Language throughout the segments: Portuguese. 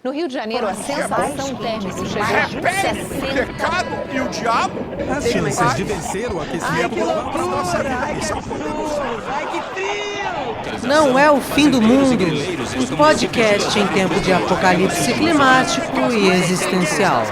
No Rio de Janeiro, a sensação térmica chegou a Repete 60. o pecado e o diabo? As chances de vencer o aquecimento global para nossa Não é o fim do mundo. Um podcast em tempo de apocalipse climático e existencial.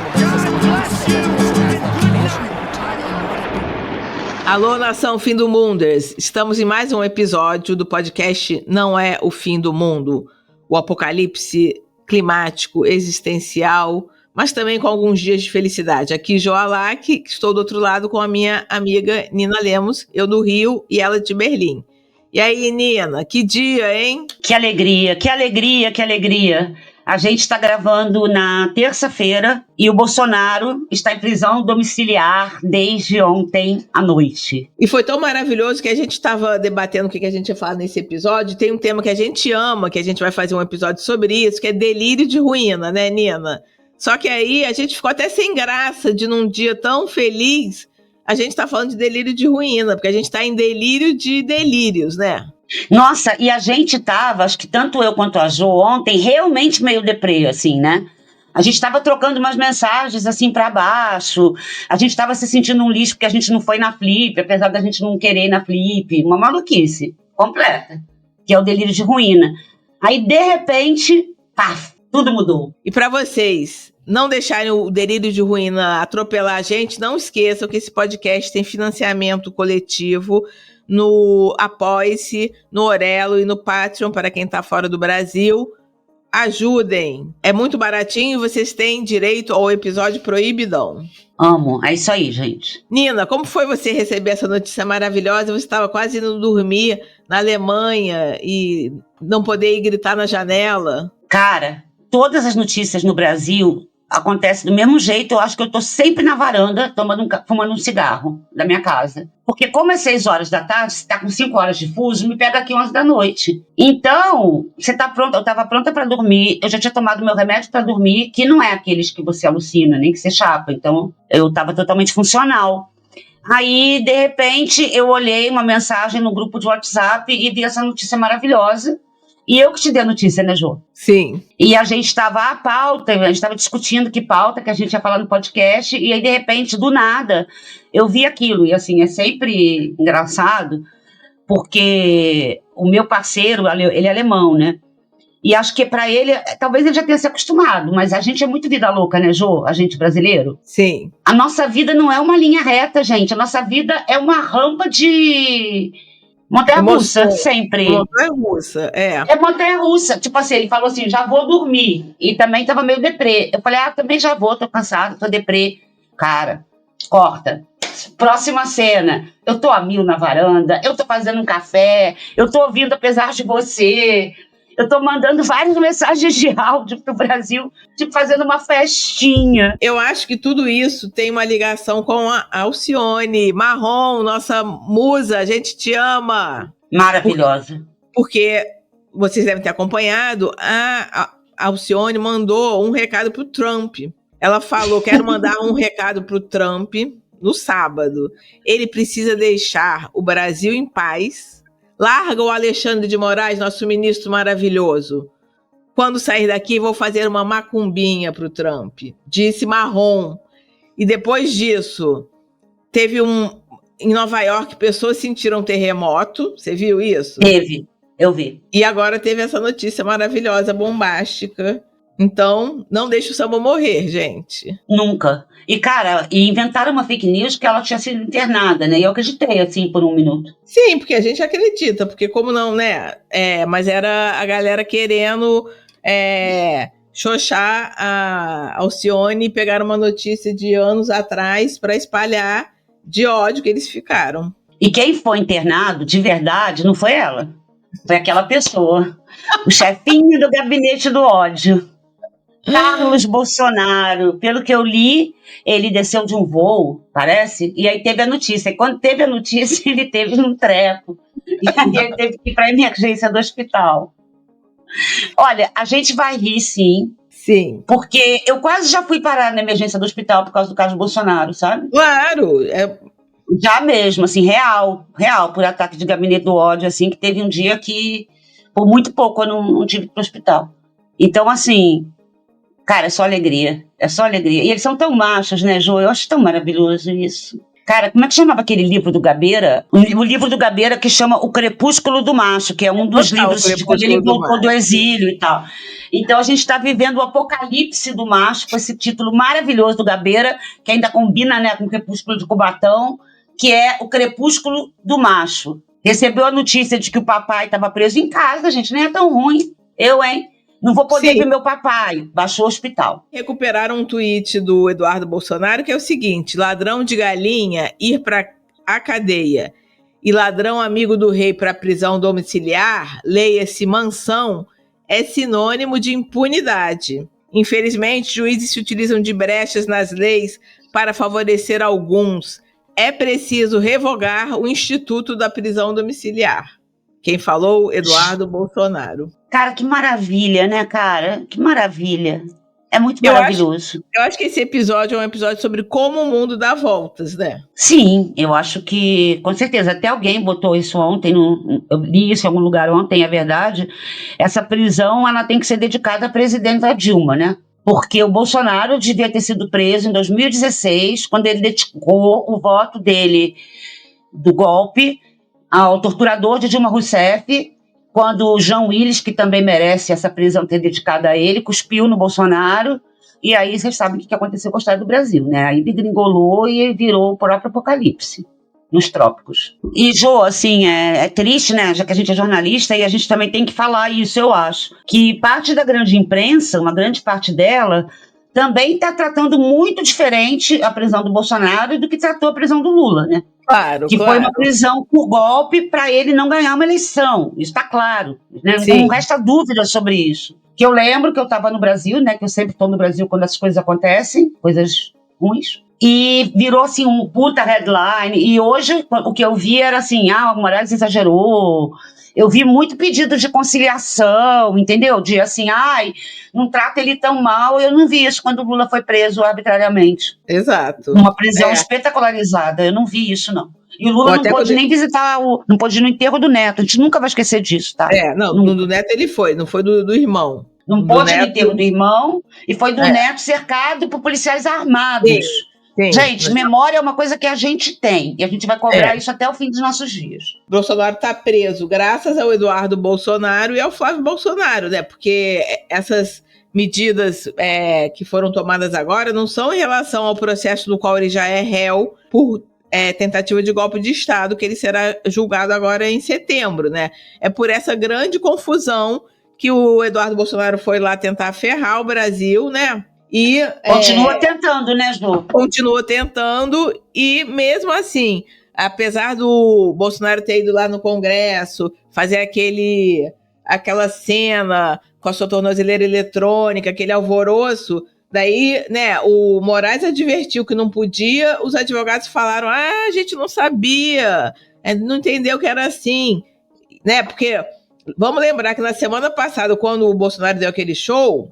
Alô, nação Fim do Munders! Estamos em mais um episódio do podcast Não é o Fim do Mundo. O apocalipse climático, existencial, mas também com alguns dias de felicidade. Aqui, Joalac, estou do outro lado com a minha amiga Nina Lemos, eu do Rio e ela de Berlim. E aí, Nina, que dia, hein? Que alegria, que alegria, que alegria. A gente está gravando na terça-feira e o Bolsonaro está em prisão domiciliar desde ontem à noite. E foi tão maravilhoso que a gente estava debatendo o que a gente ia falar nesse episódio. Tem um tema que a gente ama, que a gente vai fazer um episódio sobre isso, que é delírio de ruína, né, Nina? Só que aí a gente ficou até sem graça de num dia tão feliz a gente tá falando de delírio de ruína, porque a gente tá em delírio de delírios, né? Nossa, e a gente tava, acho que tanto eu quanto a Jo ontem, realmente meio deprê, assim, né? A gente tava trocando umas mensagens, assim, pra baixo. A gente tava se sentindo um lixo porque a gente não foi na Flip, apesar da gente não querer ir na Flip. Uma maluquice completa, que é o delírio de ruína. Aí, de repente, paf, tudo mudou. E pra vocês não deixarem o delírio de ruína atropelar a gente, não esqueçam que esse podcast tem financiamento coletivo no Apoie-se, no Orelo e no Patreon para quem está fora do Brasil. Ajudem! É muito baratinho e vocês têm direito ao episódio proibidão. Amo, é isso aí, gente. Nina, como foi você receber essa notícia maravilhosa? Você estava quase indo dormir na Alemanha e não poder ir gritar na janela. Cara, todas as notícias no Brasil acontecem do mesmo jeito. Eu acho que eu tô sempre na varanda fumando um cigarro da minha casa. Porque como é 6 horas da tarde, você tá com 5 horas de fuso, me pega aqui 11 da noite. Então, você tá pronta, eu tava pronta pra dormir, eu já tinha tomado meu remédio pra dormir, que não é aqueles que você alucina, nem que você chapa. Então, eu tava totalmente funcional. Aí, de repente, eu olhei uma mensagem no grupo de WhatsApp e vi essa notícia maravilhosa. E eu que te dei a notícia, né, Jô? Sim. E a gente estava a gente estava discutindo que pauta que a gente ia falar no podcast, e aí, de repente, do nada, eu vi aquilo. E, assim, é sempre engraçado, porque o meu parceiro, ele é alemão, né? E acho que para ele, talvez ele já tenha se acostumado, mas a gente é muito vida louca, né, Jô? A gente brasileiro. Sim. A nossa vida não é uma linha reta, gente. A nossa vida é uma rampa de montanha-russa, sempre. Montanha-russa, é. É montanha-russa. Tipo assim, ele falou assim, já vou dormir. E também tava meio deprê. Eu falei, também já vou, tô cansado, tô deprê. Cara, corta. Próxima cena. Eu tô a mil na varanda, eu tô fazendo um café, eu tô ouvindo Apesar de Você, eu tô mandando várias mensagens de áudio pro Brasil, tipo, fazendo uma festinha. Eu acho que tudo isso tem uma ligação com a Alcione Marrom, nossa musa, a gente te ama. Maravilhosa. Porque vocês devem ter acompanhado, a Alcione mandou um recado pro Trump. Ela falou, quero mandar um recado pro Trump no sábado. Ele precisa deixar o Brasil em paz. Larga o Alexandre de Moraes, nosso ministro maravilhoso. Quando sair daqui, vou fazer uma macumbinha pro Trump. Disse Marrom. E depois disso, teve em Nova York, pessoas sentiram um terremoto. Você viu isso? Teve, eu vi. E agora teve essa notícia maravilhosa, bombástica. Então, não deixe o samba morrer, gente. Nunca. E, cara, inventaram uma fake news que ela tinha sido internada, né? E eu acreditei, assim, por um minuto. Sim, porque a gente acredita, porque como não, né? Mas era a galera querendo xoxar a Alcione e pegar uma notícia de anos atrás para espalhar de ódio que eles ficaram. E quem foi internado, de verdade, não foi ela. Foi aquela pessoa. O chefinho do gabinete do ódio. Carlos Bolsonaro, pelo que eu li, ele desceu de um voo, parece, e aí teve a notícia. E quando teve a notícia, ele teve um treco. E aí ele teve que ir para a emergência do hospital. Olha, a gente vai rir, sim. Sim. Porque eu quase já fui parar na emergência do hospital por causa do Carlos Bolsonaro, sabe? Claro. Já mesmo, assim, real, por ataque de gabinete do ódio, assim, que teve um dia que, por muito pouco, eu não tive que ir pro hospital. Então, assim, Cara, é só alegria. É só alegria. E eles são tão machos, né, Jô? Eu acho tão maravilhoso isso. Cara, como é que chamava aquele livro do Gabeira? O livro do Gabeira que chama O Crepúsculo do Macho, que é um dos livros de quando ele voltou do exílio e tal. Então a gente está vivendo o apocalipse do macho, com esse título maravilhoso do Gabeira, que ainda combina, né, com o Crepúsculo de Cubatão, que é O Crepúsculo do Macho. Recebeu a notícia de que o papai estava preso em casa, gente, nem é tão ruim. Eu, hein? Não vou poder ver meu papai. Baixou o hospital. Recuperaram um tweet do Eduardo Bolsonaro que é o seguinte: ladrão de galinha ir para a cadeia e ladrão amigo do rei para prisão domiciliar, leia-se mansão, é sinônimo de impunidade. Infelizmente, juízes se utilizam de brechas nas leis para favorecer alguns. É preciso revogar o Instituto da Prisão Domiciliar. Quem falou? Eduardo Bolsonaro. Cara, que maravilha, né, cara? Que maravilha. É muito maravilhoso. Eu acho que esse episódio é um episódio sobre como o mundo dá voltas, né? Sim, eu acho que, com certeza, até alguém botou isso ontem, eu li isso em algum lugar ontem, é verdade. Essa prisão, ela tem que ser dedicada à presidenta Dilma, né? Porque o Bolsonaro devia ter sido preso em 2016, quando ele dedicou o voto dele do golpe ao torturador de Dilma Rousseff, quando o João Willis, que também merece essa prisão ter dedicada a ele, cuspiu no Bolsonaro, e aí vocês sabem o que aconteceu com a história do Brasil, né? Aí degringolou e virou o próprio apocalipse nos trópicos. E, Jô, assim, é triste, né? Já que a gente é jornalista e a gente também tem que falar isso, eu acho. Que parte da grande imprensa, uma grande parte dela, também está tratando muito diferente a prisão do Bolsonaro do que tratou a prisão do Lula, né? Claro, que foi uma prisão por golpe para ele não ganhar uma eleição. Isso está claro. Né? Não resta dúvida sobre isso. Que eu lembro que eu estava no Brasil, né? Que eu sempre estou no Brasil quando essas coisas acontecem, coisas ruins. E virou, assim, um puta headline. E hoje, o que eu vi era assim, o Moraes exagerou. Eu vi muito pedido de conciliação, entendeu? De assim, não trata ele tão mal. Eu não vi isso quando o Lula foi preso arbitrariamente. Exato. Uma prisão espetacularizada. Eu não vi isso, não. E o Lula não pôde nem visitar, não pôde ir no enterro do Neto. A gente nunca vai esquecer disso, tá? No do Neto ele foi, não foi do irmão. Não pôde ir no enterro do irmão e foi do Neto cercado por policiais armados. Sim, gente, memória é uma coisa que a gente tem e a gente vai cobrar isso até o fim dos nossos dias. Bolsonaro está preso graças ao Eduardo Bolsonaro e ao Flávio Bolsonaro, né? Porque essas medidas que foram tomadas agora não são em relação ao processo do qual ele já é réu por tentativa de golpe de Estado, que ele será julgado agora em setembro, né? É por essa grande confusão que o Eduardo Bolsonaro foi lá tentar ferrar o Brasil, né? E continua tentando, né, Ju? Continua tentando e mesmo assim, apesar do Bolsonaro ter ido lá no Congresso fazer aquela cena com a sua tornozeleira eletrônica, aquele alvoroço, daí, né, o Moraes advertiu que não podia, os advogados falaram, a gente não sabia, não entendeu que era assim, né, porque vamos lembrar que na semana passada, quando o Bolsonaro deu aquele show,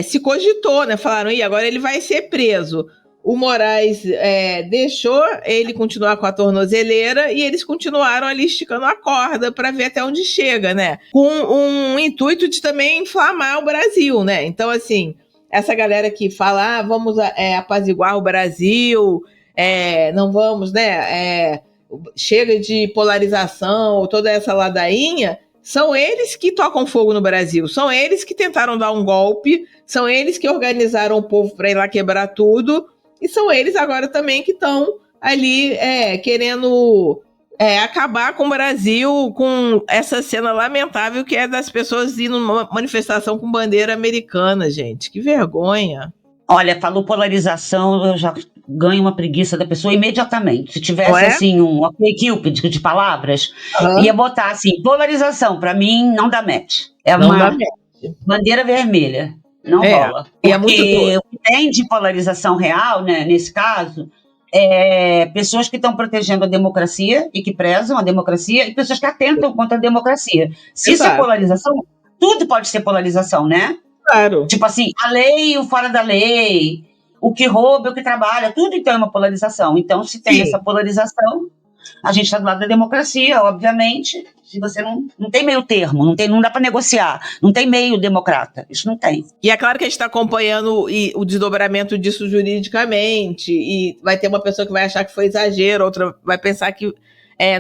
se cogitou, né? Falaram, agora ele vai ser preso. O Moraes deixou ele continuar com a tornozeleira e eles continuaram ali esticando a corda para ver até onde chega, né? Com um intuito de também inflamar o Brasil, né? Então, assim, essa galera que fala, vamos apaziguar o Brasil, não vamos, né? Chega de polarização, toda essa ladainha. São eles que tocam fogo no Brasil, são eles que tentaram dar um golpe, são eles que organizaram o povo para ir lá quebrar tudo, e são eles agora também que estão ali querendo acabar com o Brasil, com essa cena lamentável que é das pessoas indo numa manifestação com bandeira americana, gente. Que vergonha. Olha, falou polarização, eu já ganho uma preguiça da pessoa imediatamente. Se tivesse, assim, um OkCupid de palavras, ia botar, assim, polarização, pra mim, não dá match. Não dá match. Bandeira vermelha, não rola. Porque o que tem de polarização real, né, nesse caso, pessoas que estão protegendo a democracia e que prezam a democracia e pessoas que atentam contra a democracia. Se isso é polarização, tudo pode ser polarização, né? Claro. Tipo assim, a lei e o fora da lei, o que rouba e o que trabalha, tudo então é uma polarização. Então, se tem essa polarização, a gente está do lado da democracia, obviamente, Se você não tem meio termo, não dá para negociar, não tem meio democrata, isso não tem. E é claro que a gente está acompanhando o desdobramento disso juridicamente, e vai ter uma pessoa que vai achar que foi exagero, outra vai pensar que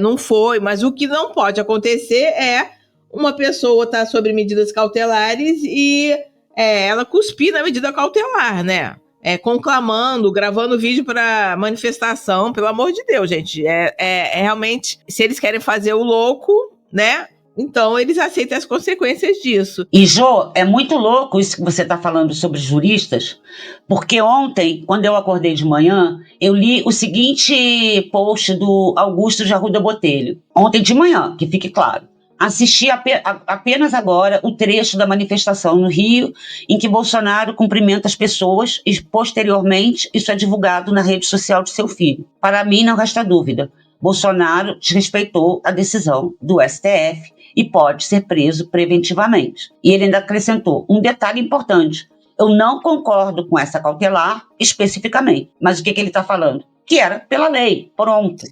não foi, mas o que não pode acontecer é uma pessoa estar sobre medidas cautelares e ela cuspir na medida cautelar, né? Conclamando, gravando vídeo para manifestação, pelo amor de Deus, gente. Realmente, se eles querem fazer o louco, né? Então, eles aceitam as consequências disso. E, Jô, é muito louco isso que você está falando sobre juristas, porque ontem, quando eu acordei de manhã, eu li o seguinte post do Augusto de Arruda Botelho. Ontem de manhã, que fique claro. Assisti apenas agora o trecho da manifestação no Rio, em que Bolsonaro cumprimenta as pessoas e, posteriormente, isso é divulgado na rede social de seu filho. Para mim, não resta dúvida. Bolsonaro desrespeitou a decisão do STF e pode ser preso preventivamente. E ele ainda acrescentou um detalhe importante. Eu não concordo com essa cautelar especificamente. Mas o que ele está falando? Que era pela lei, pronto.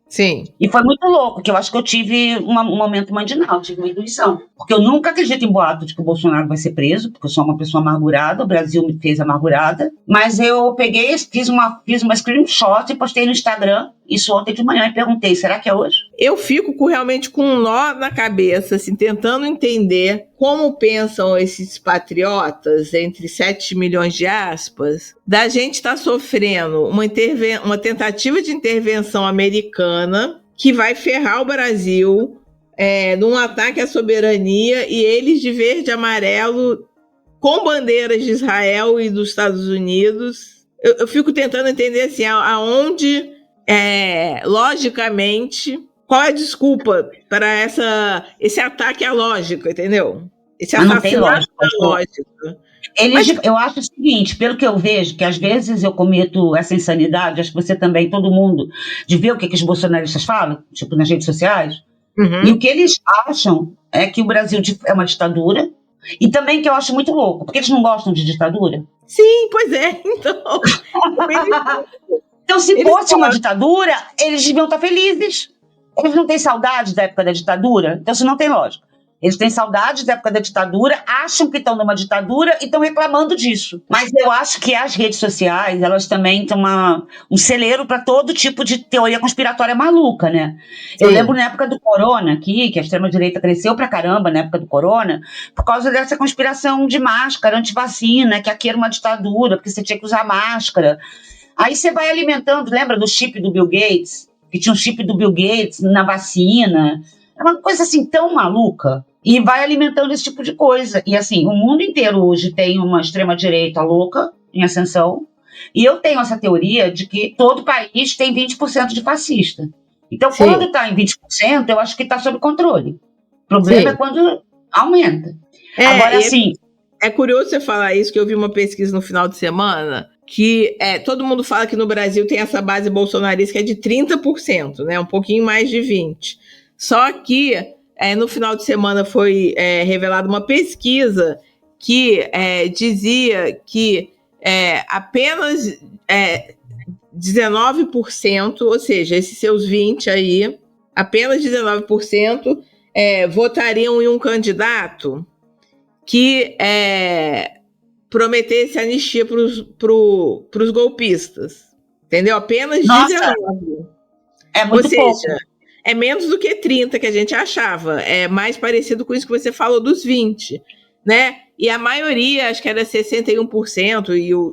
Sim. E foi muito louco, que eu acho que eu tive um momento mandinal, tive uma intuição. Porque eu nunca acredito em boato de que o Bolsonaro vai ser preso, porque eu sou uma pessoa amargurada, o Brasil me fez amargurada. Mas eu peguei, fiz uma screenshot e postei no Instagram, isso ontem de manhã, e perguntei, será que é hoje? Eu fico realmente com um nó na cabeça, assim, tentando entender como pensam esses patriotas, entre 7 milhões de aspas, da gente estar sofrendo uma tentativa de intervenção americana que vai ferrar o Brasil num ataque à soberania, e eles de verde e amarelo com bandeiras de Israel e dos Estados Unidos. Eu fico tentando entender assim, aonde, logicamente, qual é a desculpa para esse ataque à lógica, entendeu? Esse assassinato à lógica. Eu acho o seguinte, pelo que eu vejo, que às vezes eu cometo essa insanidade, acho que você também, todo mundo, de ver o que os bolsonaristas falam, tipo nas redes sociais, e o que eles acham é que o Brasil é uma ditadura, e também que eu acho muito louco, porque eles não gostam de ditadura. Sim, pois é, então... Então, se fosse uma ditadura, eles deviam estar felizes. Eles não têm saudade da época da ditadura, então isso não tem lógica. Eles têm saudade da época da ditadura, acham que estão numa ditadura e estão reclamando disso. Mas eu acho que as redes sociais, elas também estão um celeiro para todo tipo de teoria conspiratória maluca, né? Sim. Eu lembro na época do corona aqui, que a extrema-direita cresceu pra caramba na época do corona, por causa dessa conspiração de máscara, antivacina, que aqui era uma ditadura, porque você tinha que usar máscara. Aí você vai alimentando, lembra do chip do Bill Gates? Que tinha um chip do Bill Gates na vacina. É uma coisa assim tão maluca. E vai alimentando esse tipo de coisa. E assim, o mundo inteiro hoje tem uma extrema-direita louca em ascensão. E eu tenho essa teoria de que todo país tem 20% de fascista. Então, sim, quando está em 20%, eu acho que está sob controle. O problema, sim, é quando aumenta. Agora, assim... É curioso você falar isso, que eu vi uma pesquisa no final de semana, que todo mundo fala que no Brasil tem essa base bolsonarista que é de 30%, né? Um pouquinho mais de 20%. Só que... no final de semana foi revelada uma pesquisa que dizia que apenas 19%, ou seja, esses seus 20% aí, apenas 19% votariam em um candidato que prometesse anistia para os golpistas. Entendeu? Apenas 19%. É muito pouco. É menos do que 30% que a gente achava. É mais parecido com isso que você falou dos 20%, né? E a maioria, acho que era 61%,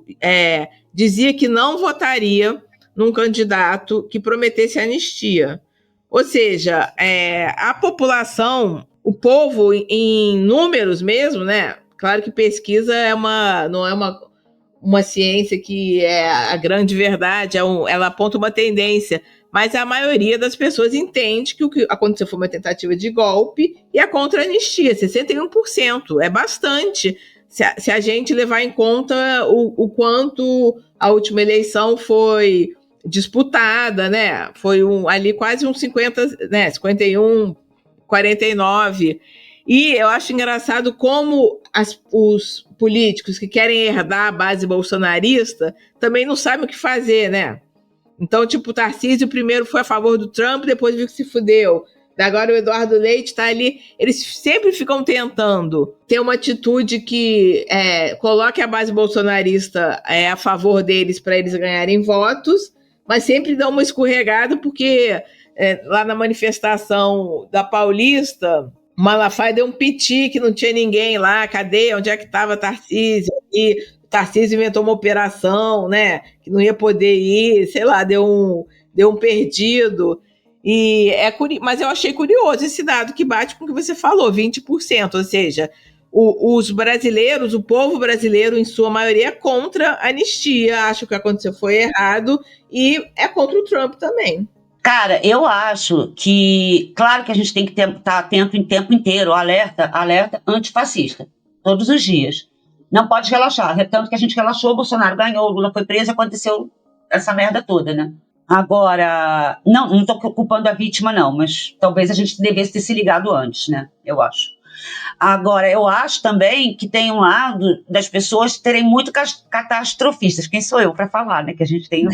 dizia que não votaria num candidato que prometesse anistia. Ou seja, a população, o povo em números mesmo, né? Claro que pesquisa não é uma ciência que é a grande verdade, ela aponta uma tendência. Mas a maioria das pessoas entende que o que aconteceu foi uma tentativa de golpe e a contra-anistia, 61%. É bastante, se a gente levar em conta o quanto a última eleição foi disputada, né? Foi ali quase uns 50, né? 51, 49. E eu acho engraçado como os políticos que querem herdar a base bolsonarista também não sabem o que fazer, né? Então, tipo, o Tarcísio primeiro foi a favor do Trump, depois viu que se fudeu. Agora o Eduardo Leite tá ali, eles sempre ficam tentando ter uma atitude que coloque a base bolsonarista a favor deles para eles ganharem votos, mas sempre dão uma escorregada porque lá na manifestação da Paulista, Malafaia deu um piti que não tinha ninguém lá, cadê? Onde é que estava Tarcísio? E Tarcísio inventou uma operação, né? Que não ia poder ir, sei lá, deu um perdido. Mas eu achei curioso esse dado que bate com o que você falou, 20%, ou seja, os brasileiros, o povo brasileiro, em sua maioria, é contra a anistia, acho que o que aconteceu foi errado, e é contra o Trump também. Cara, eu acho que, claro que a gente tem que estar atento em tempo inteiro, alerta antifascista, todos os dias. Não pode relaxar, tanto que a gente relaxou, o Bolsonaro ganhou, o Lula foi preso, aconteceu essa merda toda, né? Agora, não estou culpando a vítima, não, mas talvez a gente devesse ter se ligado antes, né? Eu acho. Agora, eu acho também que tem um lado das pessoas terem muito catastrofistas. Quem sou eu para falar, né? Que a gente tem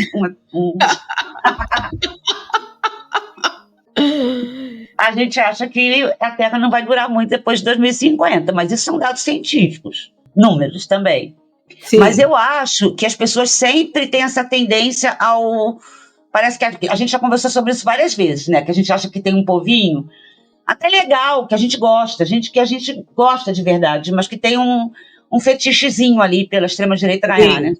A gente acha que a Terra não vai durar muito depois de 2050, mas isso são dados científicos, números também. Sim. Mas eu acho que as pessoas sempre têm essa tendência ao... Parece que a gente já conversou sobre isso várias vezes, né? Que a gente acha que tem um povinho até legal, que a gente gosta, que a gente gosta de verdade, mas que tem um fetichezinho ali pela extrema-direita ganhar, né?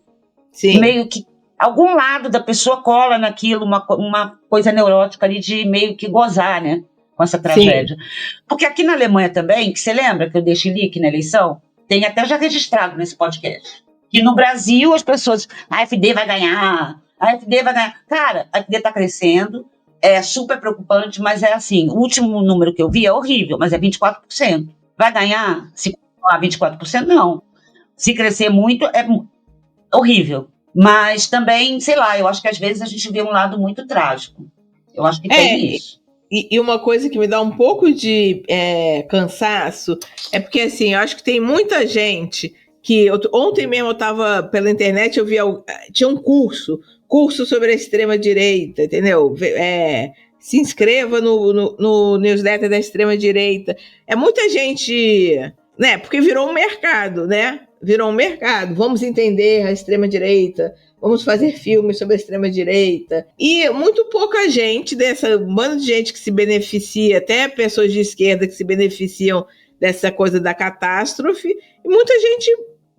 Sim. Meio que algum lado da pessoa cola naquilo, uma coisa neurótica ali de meio que gozar, né? Com essa tragédia. Sim. Porque aqui na Alemanha também, que você lembra que eu dei chilique na eleição? Tem até já registrado nesse podcast. Que no Brasil as pessoas, a AfD vai ganhar, a AfD vai ganhar. Cara, a AfD está crescendo, é super preocupante, mas é assim, o último número que eu vi é horrível, mas é 24%. Vai ganhar? Se continuar 24%, não. Se crescer muito, é horrível. Mas também, sei lá, eu acho que às vezes a gente vê um lado muito trágico. Eu acho que tem isso. E uma coisa que me dá um pouco de cansaço é porque, assim, eu acho que tem muita gente que... Ontem mesmo eu estava pela internet, eu vi... Tinha um curso sobre a extrema-direita, entendeu? Se inscreva no newsletter da extrema-direita. É muita gente... né? Porque virou um mercado, né? Virou um mercado. Vamos entender a extrema-direita, vamos fazer filmes sobre a extrema-direita. E muito pouca gente, um bando de gente que se beneficia, até pessoas de esquerda que se beneficiam dessa coisa da catástrofe, e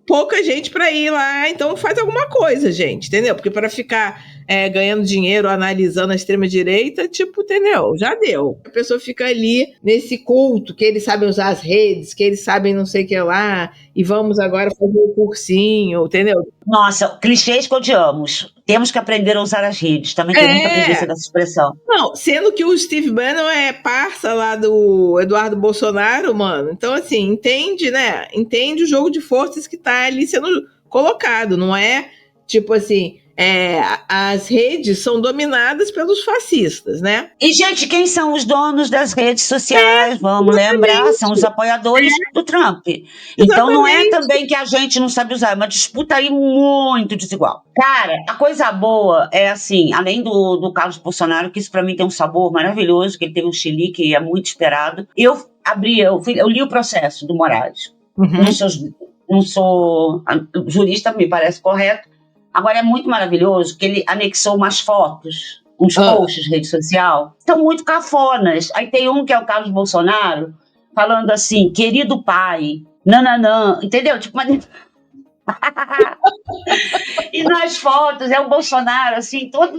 pouca gente para ir lá, então faz alguma coisa, gente, entendeu? Porque para ficar ganhando dinheiro, analisando a extrema-direita, tipo, entendeu? Já deu. A pessoa fica ali nesse culto, que eles sabem usar as redes, que eles sabem não sei o que lá, e vamos agora fazer um cursinho, entendeu? Nossa, clichês que odiamos. Temos que aprender a usar as redes. Também tem muita preguiça dessa expressão. Não, sendo que o Steve Bannon é parça lá do Eduardo Bolsonaro, mano. Então, assim, entende, né? Entende o jogo de forças que tá ali sendo colocado. Não é, tipo assim... as redes são dominadas pelos fascistas, né? E, gente, quem são os donos das redes sociais? Vamos lembrar, são os apoiadores do Trump. Então não é também que a gente não sabe usar, é uma disputa aí muito desigual. Cara, a coisa boa é assim, além do Carlos Bolsonaro, que isso pra mim tem um sabor maravilhoso, que ele teve um chilique que é muito esperado. Eu li o processo do Moraes. Uhum. Não sou jurista, me parece correto. Agora é muito maravilhoso que ele anexou umas fotos, uns posts de rede social, estão muito cafonas. Aí tem um que é o Carlos Bolsonaro, falando assim, querido pai, nananã, entendeu? Tipo, e nas fotos é o Bolsonaro, assim, todo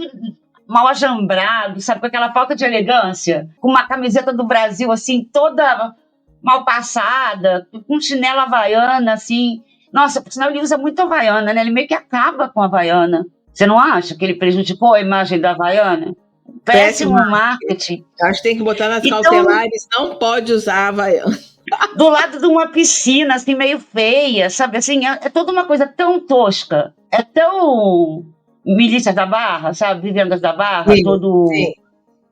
mal ajambrado, sabe, com aquela falta de elegância, com uma camiseta do Brasil, assim, toda mal passada, com chinela havaiana, assim... Nossa, por sinal ele usa muito a Havaiana, né? Ele meio que acaba com a Havaiana. Você não acha que ele prejudicou a imagem da Havaiana? Péssimo marketing. Acho que tem que botar nas cautelares, não pode usar a Havaiana. Do lado de uma piscina, assim, meio feia, sabe? Assim, é toda uma coisa tão tosca. É tão Milícias da Barra, sabe? Vivendas da Barra, sim, todo... Sim.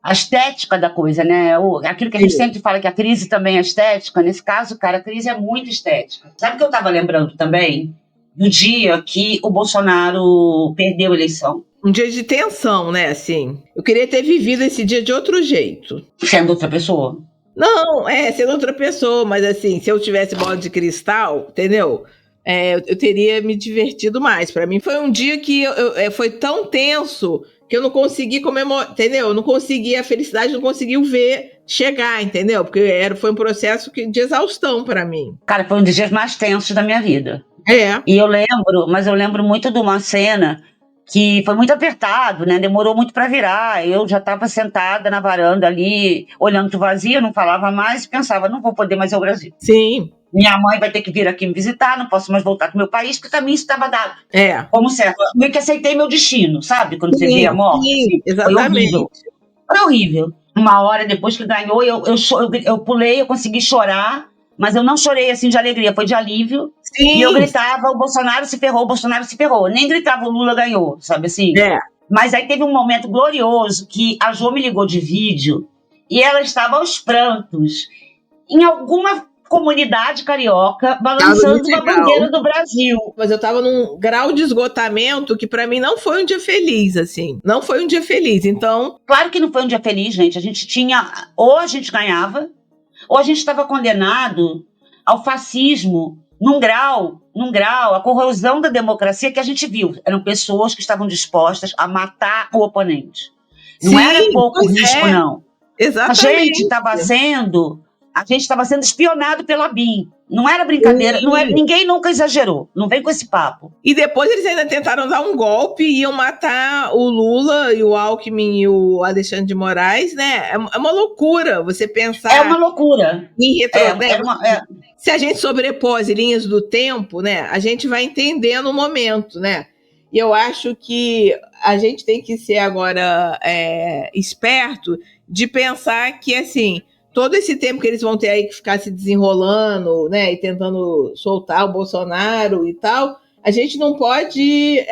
A estética da coisa, né? Aquilo que a gente sempre fala que a crise também é estética. Nesse caso, cara, a crise é muito estética. Sabe o que eu estava lembrando também? Do dia que o Bolsonaro perdeu a eleição. Um dia de tensão, né, assim. Eu queria ter vivido esse dia de outro jeito. Sendo outra pessoa. Não, sendo outra pessoa, mas assim, se eu tivesse bola de cristal, entendeu? Eu teria me divertido mais. Pra mim foi um dia que foi tão tenso que eu não consegui comemorar, entendeu? Eu não consegui, a felicidade não conseguiu ver chegar, entendeu? Porque foi um processo de exaustão pra mim. Cara, foi um dos dias mais tensos da minha vida. E eu lembro muito de uma cena que foi muito apertado, né? Demorou muito para virar. Eu já estava sentada na varanda ali, olhando pro vazio, não falava mais, pensava, não vou poder mais ir ao Brasil. Sim. Minha mãe vai ter que vir aqui me visitar, não posso mais voltar pro meu país, porque também isso estava dado. Como certo. Eu meio que aceitei meu destino, sabe? Quando você vê a morte. Sim, exatamente. Foi horrível. Uma hora depois que ganhou, eu pulei, eu consegui chorar, mas eu não chorei assim de alegria, foi de alívio. Sim. E eu gritava, o Bolsonaro se ferrou, o Bolsonaro se ferrou. Nem gritava, o Lula ganhou, sabe assim? Mas aí teve um momento glorioso que a Jo me ligou de vídeo e ela estava aos prantos em alguma comunidade carioca balançando uma bandeira do Brasil. Mas eu tava num grau de esgotamento que pra mim não foi um dia feliz, assim. Não foi um dia feliz, então... Claro que não foi um dia feliz, gente. A gente tinha... Ou a gente ganhava, ou a gente estava condenado ao fascismo num grau, a corrosão da democracia que a gente viu. Eram pessoas que estavam dispostas a matar o oponente. Não era pouco risco, não. Exatamente. A gente estava sendo espionado pela BIM. Não era brincadeira, ninguém nunca exagerou. Não vem com esse papo. E depois eles ainda tentaram dar um golpe e iam matar o Lula e o Alckmin e o Alexandre de Moraes, né? É uma loucura você pensar... É uma loucura. Em Se a gente sobrepor as linhas do tempo, né? A gente vai entendendo o momento, né? E eu acho que a gente tem que ser agora esperto de pensar que, assim... Todo esse tempo que eles vão ter aí que ficar se desenrolando, né, e tentando soltar o Bolsonaro e tal, a gente não pode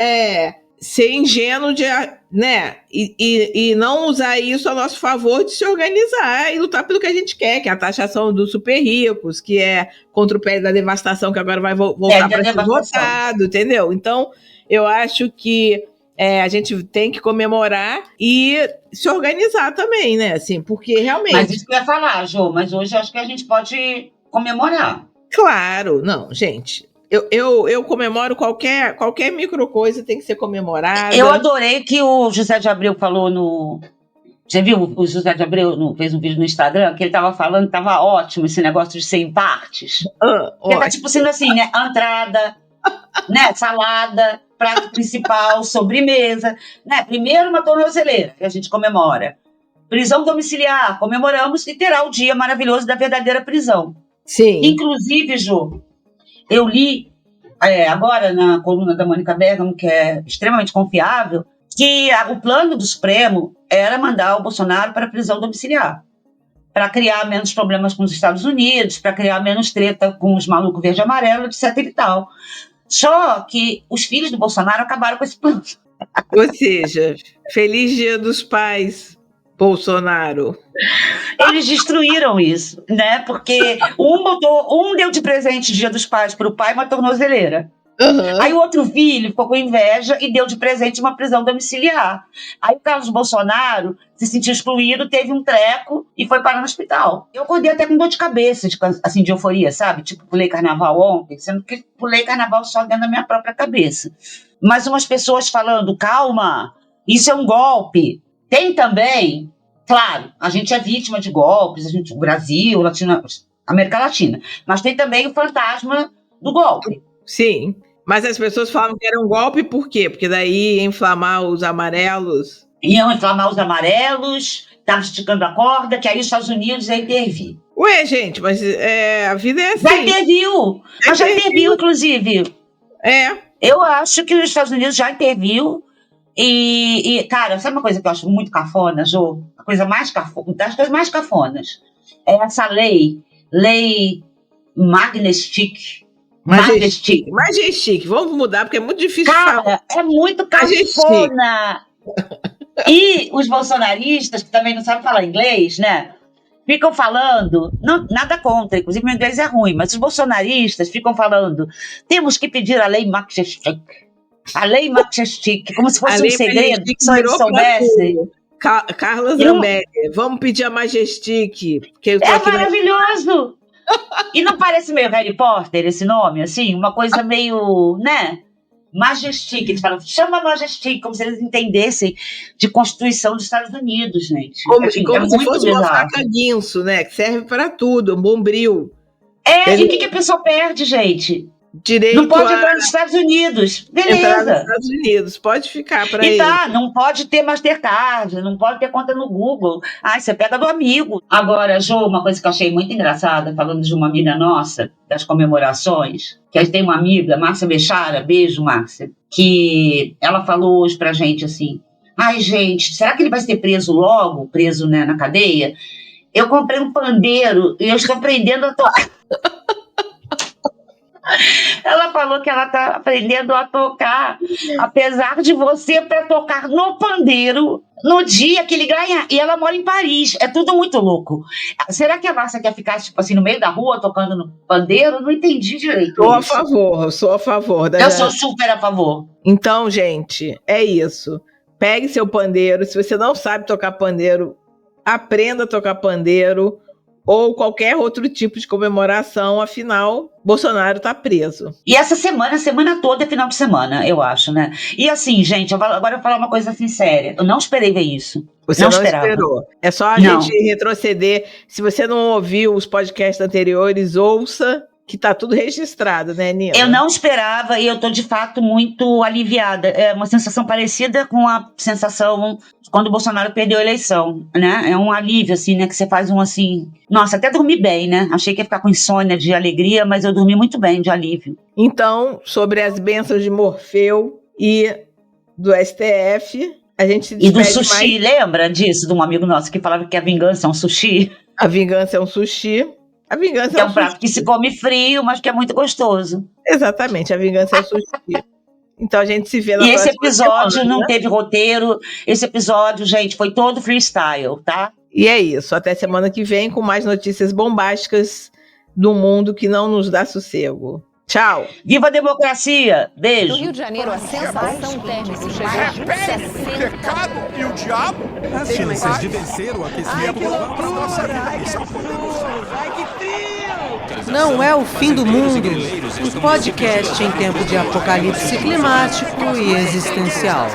ser ingênuo de, né, e não usar isso a nosso favor de se organizar e lutar pelo que a gente quer, que é a taxação dos super ricos, que é contra o pé da devastação, que agora vai voltar para ser votado, entendeu? Então, eu acho que a gente tem que comemorar e se organizar também, né? Assim, porque realmente... Mas isso que eu ia falar, Jô, mas hoje acho que a gente pode comemorar. Claro, não, gente. Eu comemoro qualquer micro coisa tem que ser comemorada. Eu adorei que o José de Abreu falou no... Você viu? O José de Abreu fez um vídeo no Instagram que ele tava falando que tava ótimo esse negócio de ser em partes. Porque tá tipo sendo assim, né? Entrada, né? Salada... prato principal, sobremesa, né? Primeiro uma tornozeleira, que a gente comemora. Prisão domiciliar, comemoramos e terá o dia maravilhoso da verdadeira prisão. Sim. Inclusive, Jô, eu li agora na coluna da Mônica Bergamo, que é extremamente confiável, que o plano do Supremo era mandar o Bolsonaro para a prisão domiciliar, para criar menos problemas com os Estados Unidos, para criar menos treta com os malucos verde e amarelo, etc e tal. Só que os filhos do Bolsonaro acabaram com esse plano. Ou seja, feliz Dia dos Pais, Bolsonaro. Eles destruíram isso, né? Porque um deu de presente Dia dos Pais para o pai uma tornozeleira. Uhum. Aí o outro filho ficou com inveja e deu de presente uma prisão domiciliar. Aí o Carlos Bolsonaro se sentiu excluído, teve um treco e foi parar no hospital. Eu acordei até com dor de cabeça, assim, de euforia, sabe? Tipo, pulei carnaval ontem, sendo que pulei carnaval só dentro da minha própria cabeça. Mas umas pessoas falando, calma, isso é um golpe. Tem também, claro, a gente é vítima de golpes, o Brasil, América Latina, mas tem também o fantasma do golpe. Sim, mas as pessoas falavam que era um golpe por quê? Porque daí ia inflamar os amarelos. Iam inflamar os amarelos, estavam esticando a corda, que aí os Estados Unidos ia intervir. Ué, gente, mas a vida é assim. Já interviu, inclusive. Eu acho que os Estados Unidos já interviu e cara, sabe uma coisa que eu acho muito cafona, Jô? A coisa mais cafona, das coisas mais cafonas, é essa lei Majestic. Vamos mudar, porque é muito difícil falar. Cara, é muito cafona. E os bolsonaristas, que também não sabem falar inglês, né? Ficam falando, nada contra, inclusive meu inglês é ruim, mas os bolsonaristas ficam falando, temos que pedir a lei Majestic. A lei Majestic, como se A fosse um lei segredo, Majestic que só eles virou pra soubessem. tudo. Carla Eu- Zambelli, vamos pedir a Majestic, porque eu tô É aqui na... maravilhoso! E não parece meio Harry Potter esse nome, assim? Uma coisa meio, né? Majestic. Eles falam, chama Majestic, como se eles entendessem de Constituição dos Estados Unidos, gente. Como, Assim, como é se muito fosse uma bizarro. faca guinso, né? Que serve para tudo, um bombril. E o que a pessoa perde, gente? Direito Não pode a entrar nos Estados Unidos. entrar nos Beleza. Estados Unidos. Pode ficar para E ele. tá, não pode ter Mastercard, não pode ter conta no Google. Ai, você pega do amigo. Agora, Jô, uma coisa que eu achei muito engraçada, falando de uma amiga nossa, das comemorações, que a gente tem uma amiga, Márcia Bechara, beijo, Márcia, que ela falou hoje pra gente assim, ai, gente, será que ele vai ser preso logo, preso, né, na cadeia? Eu comprei um pandeiro e eu estou aprendendo a tocar. Ela falou que ela está aprendendo a tocar, apesar de você para tocar no pandeiro no dia que ele ganha. E ela mora em Paris. É tudo muito louco. Será que a Márcia quer ficar, tipo assim, no meio da rua tocando no pandeiro? Não entendi direito. Sou a isso. favor, sou a favor. Eu sou super a favor. Então, gente, é isso. Pegue seu pandeiro. Se você não sabe tocar pandeiro, aprenda a tocar pandeiro ou qualquer outro tipo de comemoração. Afinal, Bolsonaro tá preso. E essa semana, a semana toda é final de semana, eu acho, né? E assim, gente, agora eu vou falar uma coisa assim séria. Eu não esperei ver isso. Você não não esperava. esperou. É só a Não. gente retroceder. Se você não ouviu os podcasts anteriores, ouça, que tá tudo registrado, né, Nina? Eu não esperava e eu tô de fato muito aliviada. É uma sensação parecida com a sensação quando o Bolsonaro perdeu a eleição, né? É um alívio, assim, né? Que você faz um assim... Nossa, até dormi bem, né? Achei que ia ficar com insônia de alegria, mas eu dormi muito bem de alívio. Então, sobre as bênçãos de Morfeu e do STF, a gente se E do despede sushi, lembra disso? De um amigo nosso que falava que a vingança é um sushi? A vingança é um sushi. A vingança Que é é um prato que se come frio, mas que é muito gostoso. Exatamente, a vingança é o sushi. Então a gente se vê na E esse próxima episódio semana, não né? teve roteiro. Esse episódio, gente, foi todo freestyle, tá? E é isso. Até semana que vem com mais notícias bombásticas do mundo que não nos dá sossego. Tchau! Viva a democracia! No Beijo! Rio de Janeiro, a sensação térmica chegou a Repete, o 60. pecado e o diabo As chances de vencer o aquecimento global para a nossa vida são Não é o fim do mundo. Um podcast em tempo de apocalipse climático e existencial.